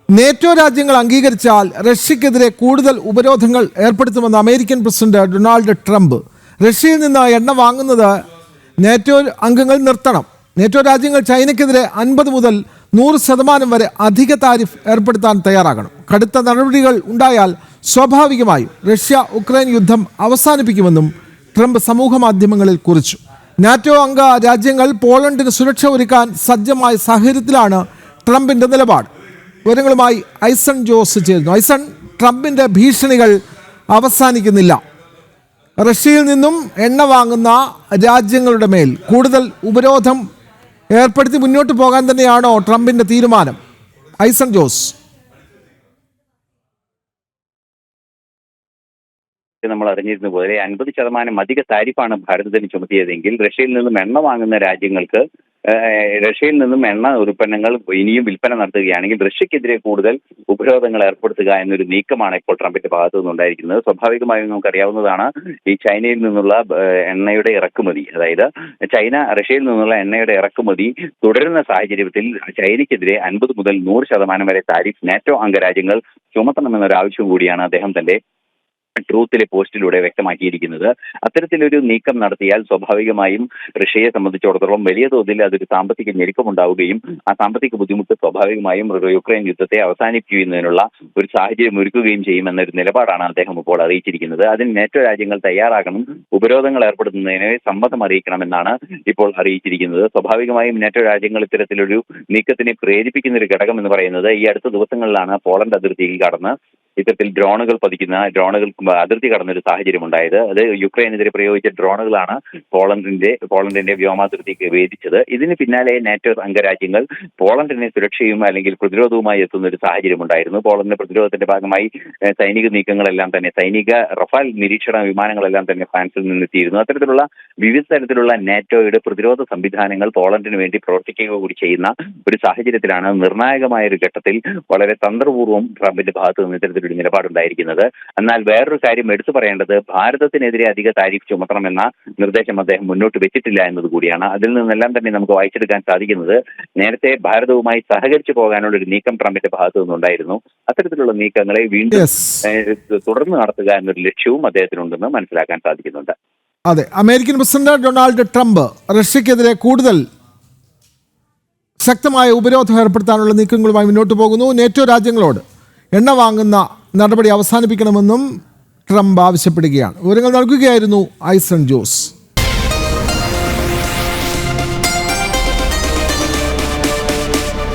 NATO രാജ്യങ്ങൾ അംഗീകരിച്ചാൽ റഷ്യക്കെതിരെ കൂടുതൽ ഉപരോധങ്ങൾ ഏർപ്പെടുത്തുമെന്ന് അമേരിക്കൻ പ്രസിഡന്റ് ഡൊണാൾഡ് ട്രംപ്. റഷ്യയിൽ നിന്ന് എണ്ണ വാങ്ങുന്നത് നേറ്റോ അംഗങ്ങൾ നിർത്തണം. നേറ്റോ രാജ്യങ്ങൾ ചൈനയ്ക്കെതിരെ 50 മുതൽ 100% വരെ അധിക താരിഫ് ഏർപ്പെടുത്താൻ തയ്യാറാകണം. കടുത്ത നടപടികൾ ഉണ്ടായാൽ സ്വാഭാവികമായും റഷ്യ ഉക്രൈൻ യുദ്ധം അവസാനിപ്പിക്കുമെന്നും ട്രംപ് സമൂഹ മാധ്യമങ്ങളിൽ കുറിച്ചു. നാറ്റോ അംഗ രാജ്യങ്ങൾ പോളണ്ടിന് സുരക്ഷ ഒരുക്കാൻ സജ്ജമായ സാഹചര്യത്തിലാണ് ട്രംപിന്റെ നിലപാട്. വിവരങ്ങളുമായി ഐസൺ ജോസ് ചേരുന്നു. ഐസൺ, ട്രംപിന്റെ ഭീഷണികൾ അവസാനിക്കുന്നില്ല. റഷ്യയിൽ നിന്നും എണ്ണ വാങ്ങുന്ന രാജ്യങ്ങളുടെ മേൽ കൂടുതൽ ഉപരോധം ഏർപ്പെടുത്തി മുന്നോട്ട് പോകാൻ തന്നെയാണോ ട്രംപിന്റെ തീരുമാനം? ഐസൺ ജോസ്. നമ്മൾ അറിഞ്ഞിരുന്ന പോലെ 50% അധിക താരിഫാണ് ഭാരതത്തിന് ചുമത്തിയതെങ്കിൽ റഷ്യയിൽ നിന്നും എണ്ണ വാങ്ങുന്ന രാജ്യങ്ങൾക്ക് റഷ്യയിൽ നിന്നും എണ്ണ ഉൽപ്പന്നങ്ങൾ ഇനിയും വിൽപ്പന നടത്തുകയാണെങ്കിൽ റഷ്യക്കെതിരെ കൂടുതൽ ഉപരോധങ്ങൾ ഏർപ്പെടുത്തുക എന്നൊരു നീക്കമാണ് ഇപ്പോൾ ട്രംപിന്റെ ഭാഗത്തു നിന്നുണ്ടായിരിക്കുന്നത്. സ്വാഭാവികമായും നമുക്കറിയാവുന്നതാണ്, ഈ ചൈനയിൽ നിന്നുള്ള എണ്ണയുടെ ഇറക്കുമതി, അതായത് ചൈന റഷ്യയിൽ നിന്നുള്ള എണ്ണയുടെ ഇറക്കുമതി തുടരുന്ന സാഹചര്യത്തിൽ ചൈനയ്ക്കെതിരെ 50 മുതൽ 100% വരെ താരിഫ് നാറ്റോ അംഗരാജ്യങ്ങൾ ചുമത്തണമെന്നൊരു ആവശ്യം കൂടിയാണ് അദ്ദേഹം തന്റെ ട്രൂത്തിലെ പോസ്റ്റിലൂടെ വ്യക്തമാക്കിയിരിക്കുന്നത്. അത്തരത്തിലൊരു നീക്കം നടത്തിയാൽ സ്വാഭാവികമായും റഷ്യയെ സംബന്ധിച്ചിടത്തോളം വലിയ തോതിൽ അതൊരു സാമ്പത്തിക ഞെരുക്കമുണ്ടാവുകയും ആ സാമ്പത്തിക ബുദ്ധിമുട്ട് സ്വാഭാവികമായും യുക്രൈൻ യുദ്ധത്തെ അവസാനിപ്പിക്കുന്നതിനുള്ള ഒരു സാഹചര്യം ഒരുക്കുകയും ചെയ്യുമെന്നൊരു നിലപാടാണ് അദ്ദേഹം ഇപ്പോൾ അറിയിച്ചിരിക്കുന്നത്. അതിന് നേറ്റോ രാജ്യങ്ങൾ തയ്യാറാകണം, ഉപരോധങ്ങൾ ഏർപ്പെടുത്തുന്നതിനെ സമ്മതം അറിയിക്കണമെന്നാണ് ഇപ്പോൾ അറിയിച്ചിരിക്കുന്നത്. സ്വാഭാവികമായും നേറ്റോ രാജ്യങ്ങൾ ഇത്തരത്തിലൊരു നീക്കത്തിനെ പ്രേരിപ്പിക്കുന്ന ഒരു ഘടകം എന്ന് പറയുന്നത് ഈ അടുത്ത ദിവസങ്ങളിലാണ് പോളണ്ട് അതിർത്തിയിൽ കടന്ന് ഇത്തരത്തിൽ ഡ്രോണുകൾ അതിർത്തി കടന്നൊരു സാഹചര്യം ഉണ്ടായത്. അത് യുക്രൈനെതിരെ പ്രയോഗിച്ച ഡ്രോണുകളാണ് പോളണ്ടിന്റെ വ്യോമാതിർത്തിക്ക് വേദിച്ചത്. ഇതിന് പിന്നാലെ നാറ്റോ അംഗരാജ്യങ്ങൾ പോളണ്ടിനെ സുരക്ഷയും അല്ലെങ്കിൽ പ്രതിരോധവുമായി എത്തുന്ന ഒരു സാഹചര്യം ഉണ്ടായിരുന്നു. പോളണ്ടിന്റെ പ്രതിരോധത്തിന്റെ ഭാഗമായി സൈനിക നീക്കങ്ങളെല്ലാം തന്നെ, സൈനിക റഫാൽ നിരീക്ഷണ വിമാനങ്ങളെല്ലാം തന്നെ ഫ്രാൻസിൽ നിന്നെത്തിയിരുന്നു. അത്തരത്തിലുള്ള വിവിധ തരത്തിലുള്ള നാറ്റോയുടെ പ്രതിരോധ സംവിധാനങ്ങൾ പോളണ്ടിന് വേണ്ടി പ്രവർത്തിക്കുക കൂടി ചെയ്യുന്ന ഒരു സാഹചര്യത്തിലാണ് നിർണായകമായ ഒരു ഘട്ടത്തിൽ വളരെ തന്ത്രപൂർവ്വം ട്രംപിന്റെ ഭാഗത്ത് നിന്ന് ഇത്തരത്തിലൊരു നിലപാടുണ്ടായിരിക്കുന്നത്. എന്നാൽ വേറൊരു കാര്യം എടുത്തു പറയേണ്ടത്, ഭാരതത്തിനെതിരെ അധിക താരിഫ് ചുമത്തണമെന്ന നിർദ്ദേശം അദ്ദേഹം മുന്നോട്ട് വെച്ചിട്ടില്ല എന്നതുകൂടിയാണ്. അതിൽ നിന്നെല്ലാം തന്നെ നമുക്ക് വായിച്ചെടുക്കാൻ സാധിക്കുന്നത്, നേരത്തെ ഭാരതവുമായി സഹകരിച്ചു പോകാനുള്ള ഒരു നീക്കം ട്രംപിന്റെ ഭാഗത്തു നിന്നുണ്ടായിരുന്നു. അത്തരത്തിലുള്ള നീക്കങ്ങളെ വീണ്ടും തുടർന്ന് നടത്തുക എന്നൊരു ലക്ഷ്യവും അദ്ദേഹത്തിനുണ്ടെന്ന് മനസ്സിലാക്കാൻ സാധിക്കുന്നുണ്ട്. അതെ, അമേരിക്കൻ പ്രസിഡന്റ് ഡൊണാൾഡ് ട്രംപ് റഷ്യക്കെതിരെ കൂടുതൽ ശക്തമായ ഉപരോധം ഏർപ്പെടുത്താനുള്ള നീക്കങ്ങളുമായി മുന്നോട്ട് പോകുന്നു. നേറ്റോ രാജ്യങ്ങളോട് എണ്ണ വാങ്ങുന്ന നടപടി അവസാനിപ്പിക്കണമെന്നും ട്രംപ് ആവശ്യപ്പെടുകയാണ്. വിവരങ്ങൾ നൽകുകയായിരുന്നു ഐസൺ ജോസ്.